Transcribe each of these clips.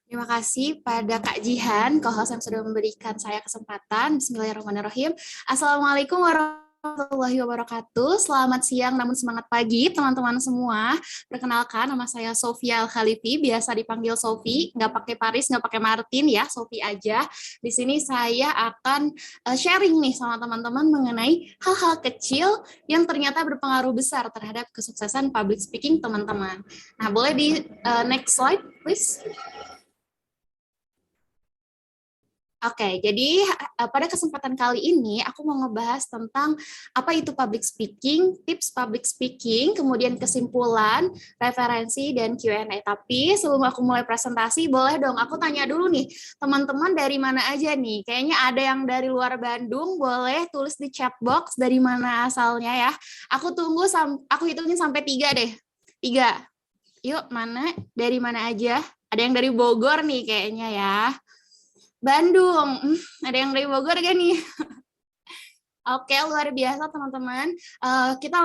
Terima kasih pada Kak Jihan, co-host yang sudah memberikan saya kesempatan. Bismillahirrahmanirrahim. Assalamualaikum warahmatullahi wabarakatuh. Selamat siang namun semangat pagi teman-teman semua. Perkenalkan, nama saya Sofia Al-Khalifi, biasa dipanggil Sofi, nggak pakai Paris, nggak pakai Martin ya, Sofi aja. Di sini saya akan sharing nih sama teman-teman mengenai hal-hal kecil yang ternyata berpengaruh besar terhadap kesuksesan public speaking teman-teman. Nah, boleh di next slide, please. Oke, jadi pada kesempatan kali ini aku mau ngebahas tentang apa itu public speaking, tips public speaking, kemudian kesimpulan, referensi, dan Q&A. Tapi sebelum aku mulai presentasi, boleh dong aku tanya dulu nih, teman-teman dari mana aja nih? Kayaknya ada yang dari luar Bandung, boleh tulis di chat box dari mana asalnya ya. Aku tunggu, aku hitungin sampai 3 deh. 3. Yuk, mana? Dari mana aja? Ada yang dari Bogor nih kayaknya ya. Bandung, ada yang dari Bogor gak nih? Oke, luar biasa teman-teman. Kita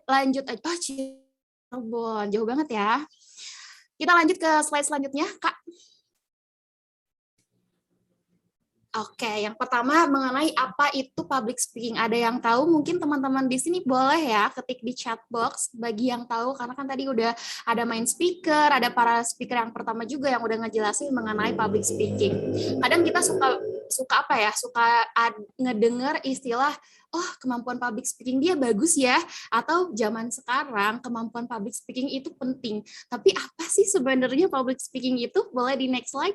lanjut aja. Oh, Cirebon, jauh banget ya. Kita lanjut ke slide selanjutnya, Kak. Oke, yang pertama mengenai apa itu public speaking. Ada yang tahu? Mungkin teman-teman di sini boleh ya ketik di chat box bagi yang tahu, karena kan tadi udah ada main speaker, ada para speaker yang pertama juga yang udah ngejelasin mengenai public speaking. Kadang kita suka apa ya? Suka ngedenger istilah, oh kemampuan public speaking dia bagus ya, atau zaman sekarang kemampuan public speaking itu penting. Tapi apa sih sebenarnya public speaking itu? Boleh di next slide.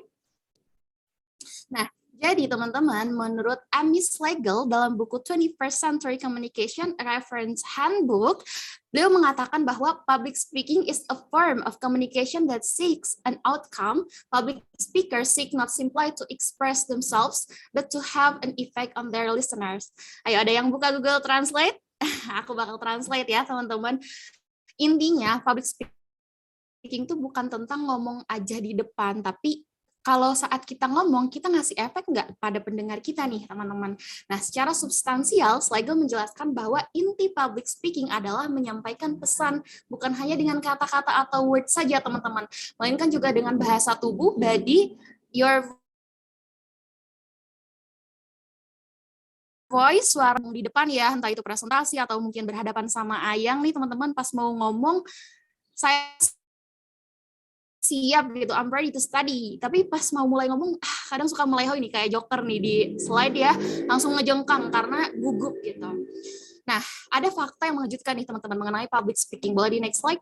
Nah, jadi teman-teman, menurut Amy Schlegel dalam buku 21st Century Communication Reference Handbook, beliau mengatakan bahwa public speaking is a form of communication that seeks an outcome. Public speakers seek not simply to express themselves, but to have an effect on their listeners. Ayo, ada yang buka Google Translate? Aku bakal translate ya, teman-teman. Intinya, public speaking itu bukan tentang ngomong aja di depan, tapi kalau saat kita ngomong, kita ngasih efek nggak pada pendengar kita nih, teman-teman. Nah, secara substansial, Schlegel menjelaskan bahwa inti public speaking adalah menyampaikan pesan, bukan hanya dengan kata-kata atau word saja, teman-teman, melainkan juga dengan bahasa tubuh, body, your voice, suara di depan ya, entah itu presentasi atau mungkin berhadapan sama Ayang nih, teman-teman, pas mau ngomong, saya siap gitu, I'm ready to study. Tapi pas mau mulai ngomong, kadang suka melehoi nih, kayak Joker nih di slide ya, langsung ngejengkang karena gugup gitu. Nah, ada fakta yang mengejutkan nih teman-teman mengenai public speaking. Boleh di next slide?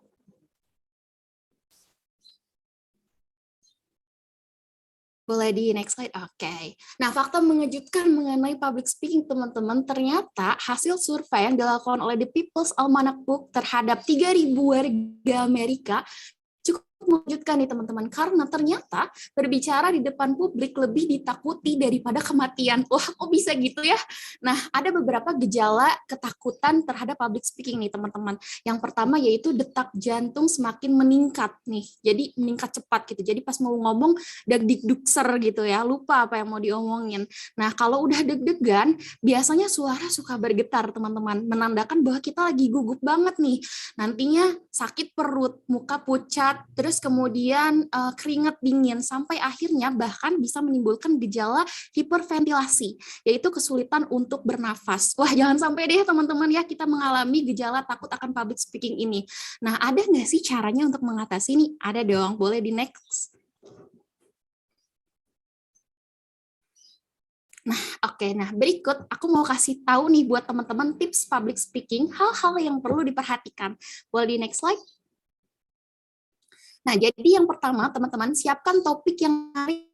Boleh di next slide? Oke. Nah, fakta mengejutkan mengenai public speaking, teman-teman, ternyata hasil survei yang dilakukan oleh The People's Almanac Book terhadap 3.000 warga Amerika cukup mengejutkan nih teman-teman, karena ternyata berbicara di depan publik lebih ditakuti daripada kematian. Wah, kok bisa gitu ya? Nah, ada beberapa gejala ketakutan terhadap public speaking nih teman-teman. Yang pertama yaitu detak jantung semakin meningkat nih, jadi meningkat cepat gitu. Jadi pas mau ngomong deg-degdukser gitu ya, lupa apa yang mau diomongin. Nah, kalau udah deg-degan, biasanya suara suka bergetar teman-teman, menandakan bahwa kita lagi gugup banget nih. Nantinya sakit perut, muka pucat, terus kemudian keringat dingin, sampai akhirnya bahkan bisa menimbulkan gejala hiperventilasi, yaitu kesulitan untuk bernafas. Wah, jangan sampai deh teman-teman ya kita mengalami gejala takut akan public speaking ini. Nah, ada nggak sih caranya untuk mengatasi ini? Ada dong, boleh di next. Nah, oke. Nah, berikut aku mau kasih tahu nih buat teman-teman tips public speaking, hal-hal yang perlu diperhatikan. Boleh di next slide? Nah, jadi yang pertama, teman-teman, siapkan topik yang menarik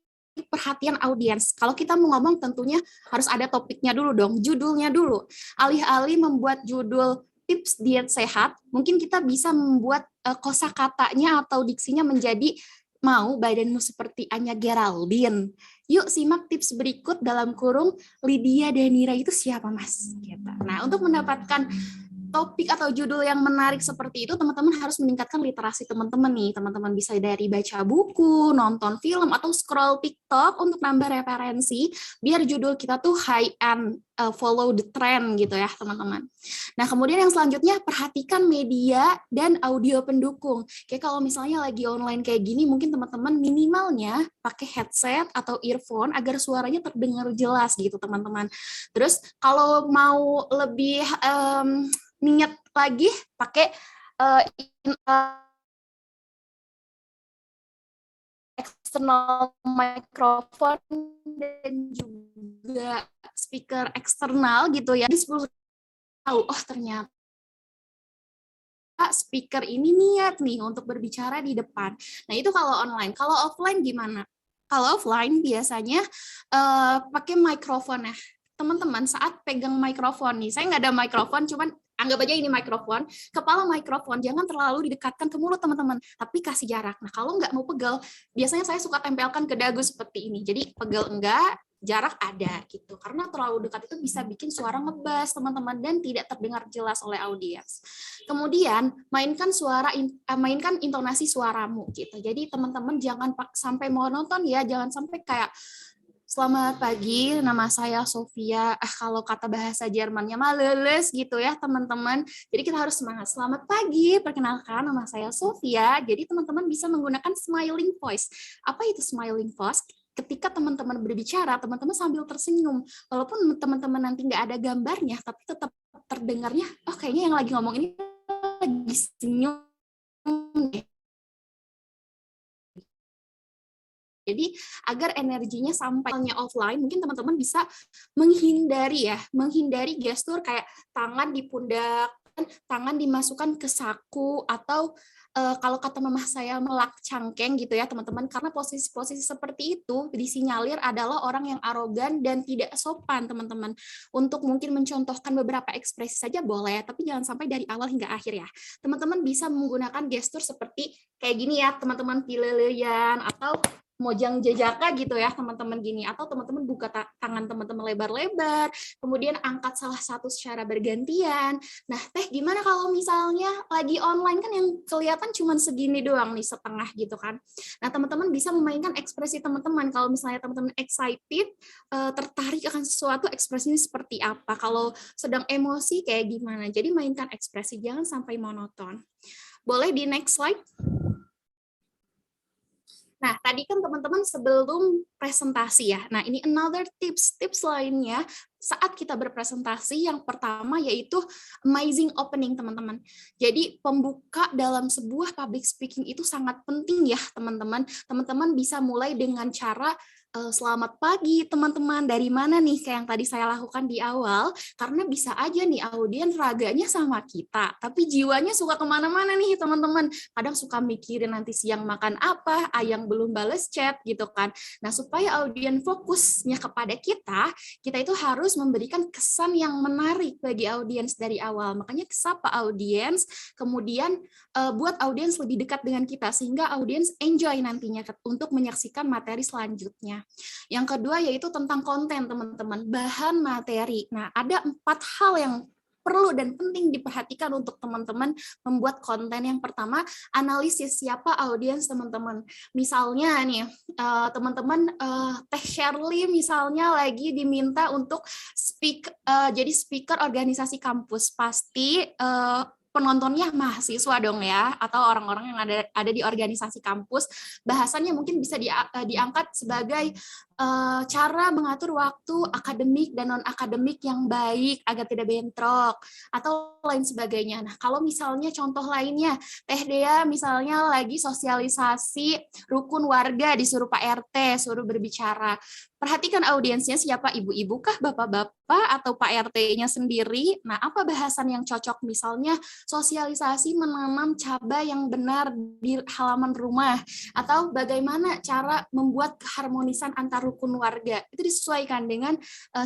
perhatian audiens. Kalau kita mau ngomong tentunya harus ada topiknya dulu dong, judulnya dulu. Alih-alih membuat judul tips diet sehat, mungkin kita bisa membuat kosakatanya atau diksinya menjadi mau badanmu seperti Anya Geraldine. Yuk simak tips berikut dalam kurung Lydia Danira itu siapa, Mas? Nah, untuk mendapatkan topik atau judul yang menarik seperti itu, teman-teman harus meningkatkan literasi teman-teman nih. Teman-teman bisa dari baca buku, nonton film, atau scroll TikTok untuk nambah referensi, biar judul kita tuh high end, follow the trend gitu ya, teman-teman. Nah, kemudian yang selanjutnya, perhatikan media dan audio pendukung. Kayak kalau misalnya lagi online kayak gini, mungkin teman-teman minimalnya pakai headset atau earphone agar suaranya terdengar jelas gitu, teman-teman. Terus kalau mau lebih niat lagi pakai uh, external microphone dan juga speaker eksternal gitu ya. Jadi 10 tahu, oh ternyata speaker ini niat nih untuk berbicara di depan. Nah itu kalau online. Kalau offline gimana? Kalau offline biasanya pakai mikrofon ya. Teman-teman saat pegang mikrofon nih, saya nggak ada mikrofon, cuman anggap aja ini mikrofon, kepala mikrofon jangan terlalu didekatkan ke mulut teman-teman, tapi kasih jarak. Nah kalau nggak mau pegal, biasanya saya suka tempelkan ke dagu seperti ini. Jadi pegal enggak, jarak ada gitu. Karena terlalu dekat itu bisa bikin suara ngebas teman-teman dan tidak terdengar jelas oleh audiens. Kemudian mainkan intonasi suaramu gitu. Jadi teman-teman jangan sampai monoton ya, jangan sampai kayak selamat pagi, nama saya Sofia. Kalau kata bahasa Jermannya mah leles gitu ya, teman-teman. Jadi kita harus semangat. Selamat pagi, perkenalkan nama saya Sofia. Jadi teman-teman bisa menggunakan smiling voice. Apa itu smiling voice? Ketika teman-teman berbicara, teman-teman sambil tersenyum. Walaupun teman-teman nanti nggak ada gambarnya, tapi tetap terdengarnya, oh kayaknya yang lagi ngomong ini lagi senyum. Jadi agar energinya sampai offline, mungkin teman-teman bisa menghindari gestur kayak tangan di pundak, tangan dimasukkan ke saku, atau kalau kata mamah saya melak cangkeng gitu ya teman-teman, karena posisi-posisi seperti itu disinyalir adalah orang yang arogan dan tidak sopan teman-teman. Untuk mungkin mencontohkan beberapa ekspresi saja boleh, tapi jangan sampai dari awal hingga akhir ya. Teman-teman bisa menggunakan gestur seperti kayak gini ya teman-teman, pileleyan, atau mojang jejaka gitu ya teman-teman gini, atau teman-teman buka tangan teman-teman lebar-lebar, kemudian angkat salah satu secara bergantian. Nah teh gimana kalau misalnya lagi online kan yang kelihatan cuma segini doang nih, setengah gitu kan. Nah teman-teman bisa memainkan ekspresi teman-teman. Kalau misalnya teman-teman excited, tertarik akan sesuatu, ekspresinya seperti apa. Kalau sedang emosi kayak gimana. Jadi mainkan ekspresi, jangan sampai monoton. Boleh di next slide. Nah, tadi kan teman-teman sebelum presentasi ya. Nah, ini another tips lainnya saat kita berpresentasi. Yang pertama yaitu amazing opening, teman-teman. Jadi, pembuka dalam sebuah public speaking itu sangat penting ya, teman-teman. Teman-teman bisa mulai dengan cara selamat pagi teman-teman, dari mana nih, kayak yang tadi saya lakukan di awal, karena bisa aja nih audiens raganya sama kita, tapi jiwanya suka kemana-mana nih teman-teman, kadang suka mikirin nanti siang makan apa, ayang belum bales chat gitu kan. Nah supaya audiens fokusnya kepada kita itu harus memberikan kesan yang menarik bagi audiens dari awal, makanya sapa audiens, kemudian buat audiens lebih dekat dengan kita, sehingga audiens enjoy nantinya untuk menyaksikan materi selanjutnya. Yang kedua yaitu tentang konten, teman-teman, bahan materi. Nah, ada 4 hal yang perlu dan penting diperhatikan untuk teman-teman membuat konten. Yang pertama, analisis siapa audiens teman-teman. Misalnya nih, teman-teman Teh Shirley misalnya lagi diminta untuk jadi speaker organisasi kampus. Pasti penontonnya mahasiswa dong ya, atau orang-orang yang ada di organisasi kampus. Bahasanya mungkin bisa diangkat sebagai cara mengatur waktu akademik dan non-akademik yang baik agar tidak bentrok, atau lain sebagainya. Nah, kalau misalnya contoh lainnya, Teh Dea misalnya lagi sosialisasi rukun warga, disuruh Pak RT, suruh berbicara. Perhatikan audiensnya siapa, ibu-ibu kah, bapak-bapak, atau Pak RT-nya sendiri. Nah, apa bahasan yang cocok? Misalnya sosialisasi menanam cabai yang benar di halaman rumah, atau bagaimana cara membuat keharmonisan antar rukun warga. Itu disesuaikan dengan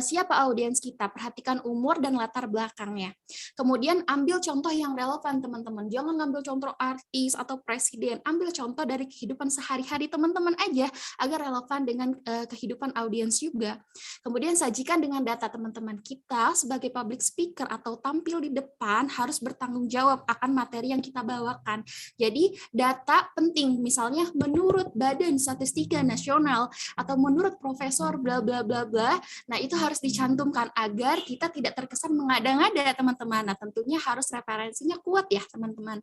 siapa audiens kita, perhatikan umur dan latar belakangnya. Kemudian ambil contoh yang relevan teman-teman, jangan ngambil contoh artis atau presiden, ambil contoh dari kehidupan sehari-hari teman-teman aja agar relevan dengan kehidupan audiens juga. Kemudian sajikan dengan data teman-teman. Kita sebagai public speaker atau tampil di depan harus bertanggung jawab akan materi yang kita bawakan. Jadi data penting, misalnya menurut Badan Statistika Nasional atau menurut profesor bla bla bla bla. Nah, itu harus dicantumkan agar kita tidak terkesan mengada-ngada teman-teman. Nah, tentunya harus referensinya kuat ya teman-teman.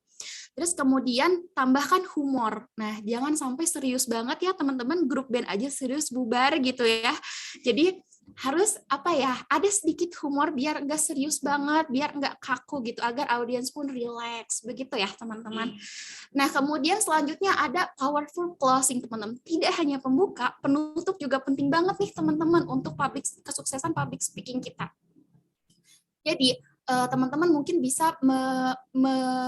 Terus kemudian tambahkan humor. Nah, jangan sampai serius banget ya teman-teman, grup band aja serius bubar gitu ya. Jadi harus apa ya, ada sedikit humor biar nggak serius banget, biar nggak kaku gitu, agar audiens pun relax begitu ya teman-teman. Nah, kemudian selanjutnya ada powerful closing teman-teman. Tidak hanya pembuka, penutup juga penting banget nih teman-teman untuk kesuksesan public speaking kita. Jadi teman-teman mungkin bisa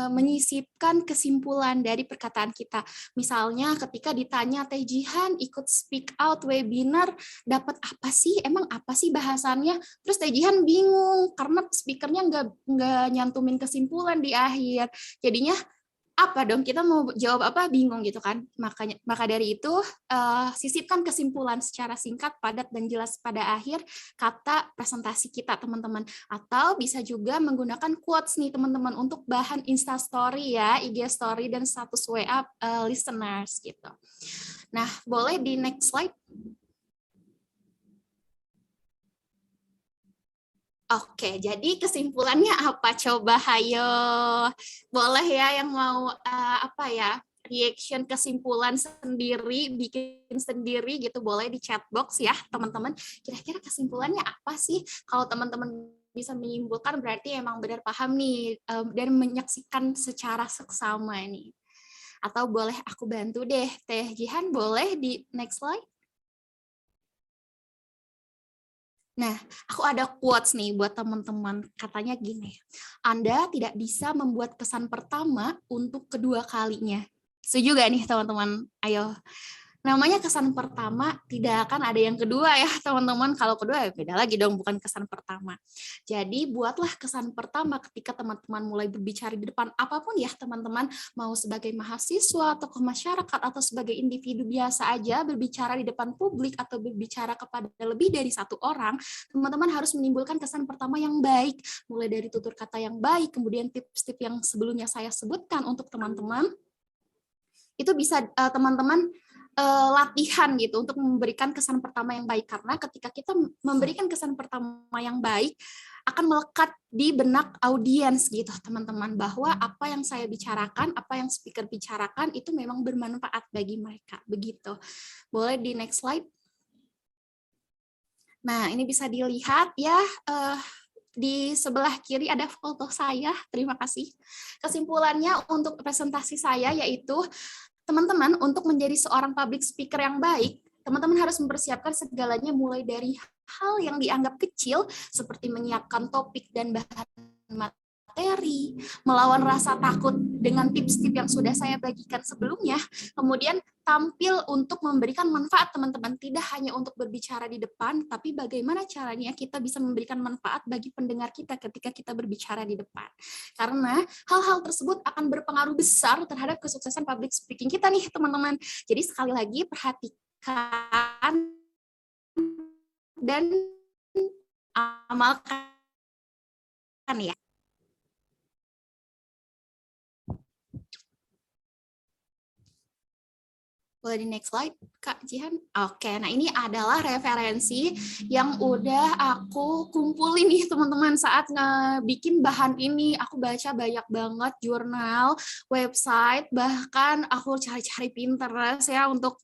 menyisipkan kesimpulan dari perkataan kita. Misalnya ketika ditanya, Teh Jihan ikut speak out webinar, dapat apa sih? Emang apa sih bahasannya? Terus Teh Jihan bingung karena speakernya nggak nyantumin kesimpulan di akhir. Jadinya apa dong, kita mau jawab apa, bingung gitu kan. Maka dari itu sisipkan kesimpulan secara singkat, padat dan jelas pada akhir kata presentasi kita teman-teman. Atau bisa juga menggunakan quotes nih teman-teman untuk bahan Insta Story ya, IG Story dan status WA listeners gitu. Nah, boleh di next slide. Oke, jadi kesimpulannya apa? Coba hayo. Boleh ya yang mau apa ya? Reaction kesimpulan sendiri, bikin sendiri gitu, boleh di chat box ya, teman-teman. Kira-kira kesimpulannya apa sih? Kalau teman-teman bisa menyimpulkan berarti emang benar paham nih dan menyaksikan secara seksama nih. Atau boleh aku bantu deh, Teh Jihan, boleh di next slide? Nah, aku ada quotes nih buat teman-teman. Katanya gini, Anda tidak bisa membuat kesan pertama untuk kedua kalinya. Setuju gak nih teman-teman? Ayo. Namanya kesan pertama, tidak akan ada yang kedua ya teman-teman. Kalau kedua ya beda lagi dong, bukan kesan pertama. Jadi buatlah kesan pertama ketika teman-teman mulai berbicara di depan apapun ya teman-teman, mau sebagai mahasiswa, tokoh masyarakat, atau sebagai individu biasa aja berbicara di depan publik atau berbicara kepada lebih dari satu orang, teman-teman harus menimbulkan kesan pertama yang baik, mulai dari tutur kata yang baik, kemudian tips-tips yang sebelumnya saya sebutkan untuk teman-teman. Itu bisa teman-teman latihan gitu untuk memberikan kesan pertama yang baik, karena ketika kita memberikan kesan pertama yang baik akan melekat di benak audiens gitu teman-teman, bahwa apa yang saya bicarakan, apa yang speaker bicarakan itu memang bermanfaat bagi mereka begitu. Boleh di next slide. Nah, ini bisa dilihat ya, di sebelah kiri ada foto saya, terima kasih. Kesimpulannya untuk presentasi saya yaitu, teman-teman, untuk menjadi seorang public speaker yang baik, teman-teman harus mempersiapkan segalanya mulai dari hal yang dianggap kecil, seperti menyiapkan topik dan bahan materi, melawan rasa takut dengan tips-tips yang sudah saya bagikan sebelumnya, kemudian tampil untuk memberikan manfaat teman-teman, tidak hanya untuk berbicara di depan, tapi bagaimana caranya kita bisa memberikan manfaat bagi pendengar kita ketika kita berbicara di depan. Karena hal-hal tersebut akan berpengaruh besar terhadap kesuksesan public speaking kita nih teman-teman. Jadi sekali lagi perhatikan dan amalkan ya. Boleh di next slide, Kak Jihan? Oke, nah ini adalah referensi yang udah aku kumpulin nih teman-teman saat ngebikin bahan ini. Aku baca banyak banget jurnal, website, bahkan aku cari-cari Pinterest ya untuk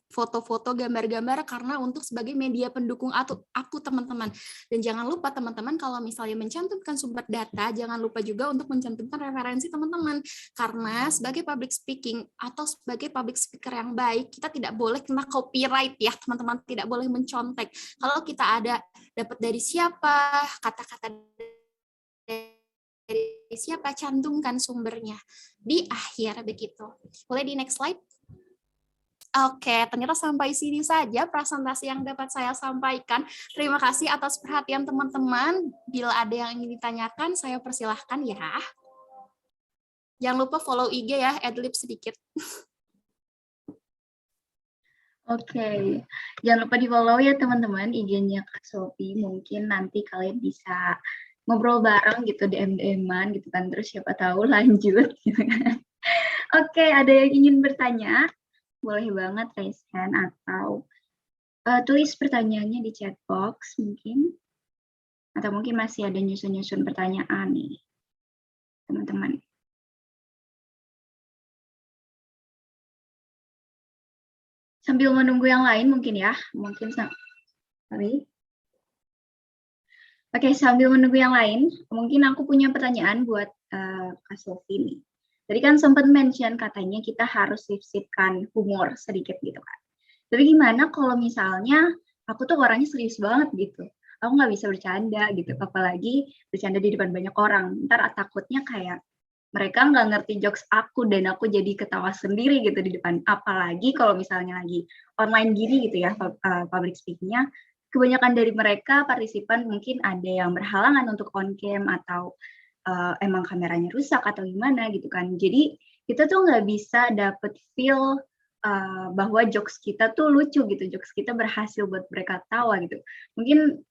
foto-foto, gambar-gambar, karena untuk sebagai media pendukung aku teman-teman. Dan jangan lupa teman-teman, kalau misalnya mencantumkan sumber data, jangan lupa juga untuk mencantumkan referensi teman-teman. Karena sebagai public speaking atau sebagai public speaker yang baik, kita tidak boleh kena copyright ya teman-teman, tidak boleh mencontek. Kalau kita ada dapat dari siapa, kata-kata dari siapa, cantumkan sumbernya di akhir begitu. Boleh di next slide? Oke, ternyata sampai sini saja presentasi yang dapat saya sampaikan. Terima kasih atas perhatian teman-teman. Bila ada yang ingin ditanyakan, saya persilahkan ya. Jangan lupa follow IG ya, adlib sedikit. Oke, jangan lupa di-follow ya teman-teman IG-nya Kak Sophie. Mungkin nanti kalian bisa ngobrol bareng gitu, DM-an gitu kan, terus siapa tahu lanjut gitu kan. Oke, ada yang ingin bertanya? Boleh banget raise hand atau tulis pertanyaannya di chat box mungkin. Atau mungkin masih ada nyusun-nyusun pertanyaan nih, teman-teman. Sambil menunggu yang lain mungkin ya, mungkin sorry. Oke, sambil menunggu yang lain, mungkin aku punya pertanyaan buat Kak Sophie nih. Tadi kan sempat mention katanya kita harus sisipkan humor sedikit gitu kan. Tapi gimana kalau misalnya aku tuh orangnya serius banget gitu. Aku nggak bisa bercanda gitu, apalagi bercanda di depan banyak orang. Ntar takutnya kayak mereka nggak ngerti jokes aku dan aku jadi ketawa sendiri gitu di depan. Apalagi kalau misalnya lagi online gini gitu ya, public speaking-nya, kebanyakan dari mereka partisipan mungkin ada yang berhalangan untuk on cam atau emang kameranya rusak atau gimana gitu kan. Jadi kita tuh nggak bisa dapet feel bahwa jokes kita tuh lucu gitu, jokes kita berhasil buat mereka tawa gitu. Mungkin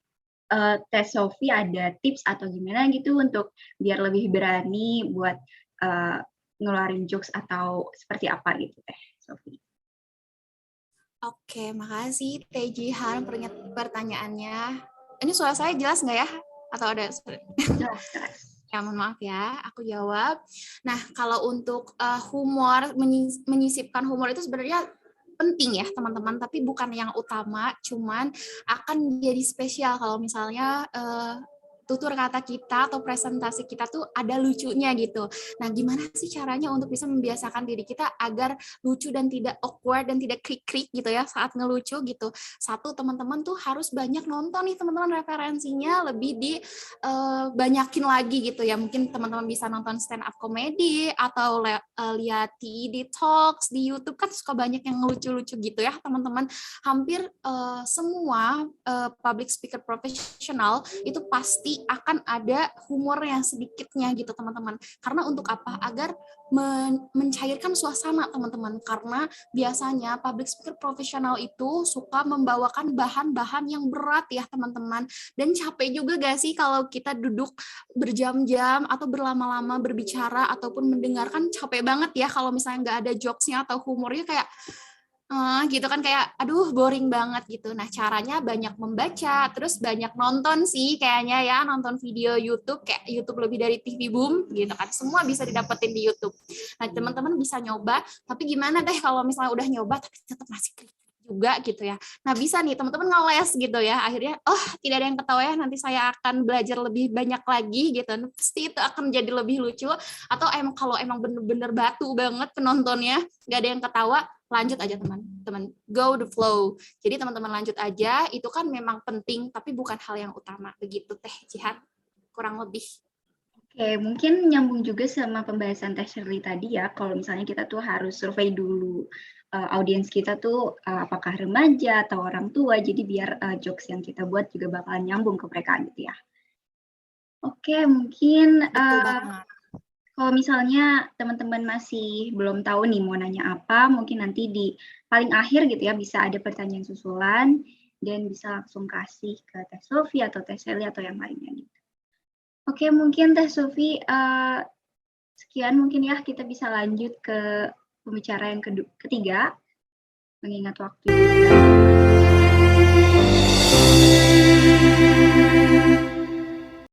Teh Sophie ada tips atau gimana gitu untuk biar lebih berani buat ngeluarin jokes atau seperti apa gitu Teh Sophie. Oke, makasih Teh Jihan pertanyaannya. Ini suara saya jelas nggak ya? Atau ada? Jelas. Ya, mohon maaf ya, aku jawab. Nah, kalau untuk humor, menyisipkan humor itu sebenarnya penting ya, teman-teman, tapi bukan yang utama, cuman akan jadi spesial kalau misalnya tutur kata kita atau presentasi kita tuh ada lucunya gitu. Nah, gimana sih caranya untuk bisa membiasakan diri kita agar lucu dan tidak awkward dan tidak krik-krik gitu ya saat ngelucu gitu. Satu, teman-teman tuh harus banyak nonton nih teman-teman, referensinya lebih di banyakin lagi gitu ya. Mungkin teman-teman bisa nonton stand up comedy atau lihat TED Talks di YouTube, kan suka banyak yang lucu-lucu gitu ya teman-teman. Hampir semua public speaker profesional itu pasti akan ada humor yang sedikitnya gitu teman-teman. Karena untuk apa? Agar mencairkan suasana teman-teman. Karena biasanya public speaker profesional itu suka membawakan bahan-bahan yang berat ya teman-teman. Dan capek juga gak sih kalau kita duduk berjam-jam atau berlama-lama berbicara ataupun mendengarkan, capek banget ya kalau misalnya nggak ada jokesnya atau humornya, kayak gitu kan, kayak aduh boring banget gitu. Nah, caranya banyak membaca, terus banyak nonton sih kayaknya ya, nonton video YouTube, kayak YouTube lebih dari TV Boom gitu kan, semua bisa didapetin di YouTube. Nah, teman-teman bisa nyoba, tapi gimana deh kalau misalnya udah nyoba tapi tetap masih kritik juga gitu ya. Nah, bisa nih teman-teman ngeles gitu ya, akhirnya tidak ada yang ketawa ya, nanti saya akan belajar lebih banyak lagi gitu, pasti itu akan jadi lebih lucu. Atau kalau emang bener-bener batu banget penontonnya, nggak ada yang ketawa, lanjut aja teman-teman, go the flow. Jadi teman-teman lanjut aja, itu kan memang penting tapi bukan hal yang utama, begitu Teh Jihan kurang lebih. Oke, mungkin nyambung juga sama pembahasan Teh Shirley tadi ya, kalau misalnya kita tuh harus survei dulu audiens kita tuh apakah remaja atau orang tua, jadi biar jokes yang kita buat juga bakalan nyambung ke mereka gitu ya. Oke, mungkin kalau misalnya teman-teman masih belum tahu nih mau nanya apa, mungkin nanti di paling akhir gitu ya bisa ada pertanyaan susulan dan bisa langsung kasih ke Teh Sophie atau Teh Shirley atau yang lainnya gitu. Oke, mungkin Teh Sophie sekian mungkin ya, kita bisa lanjut ke pembicara yang ketiga, mengingat waktu juga.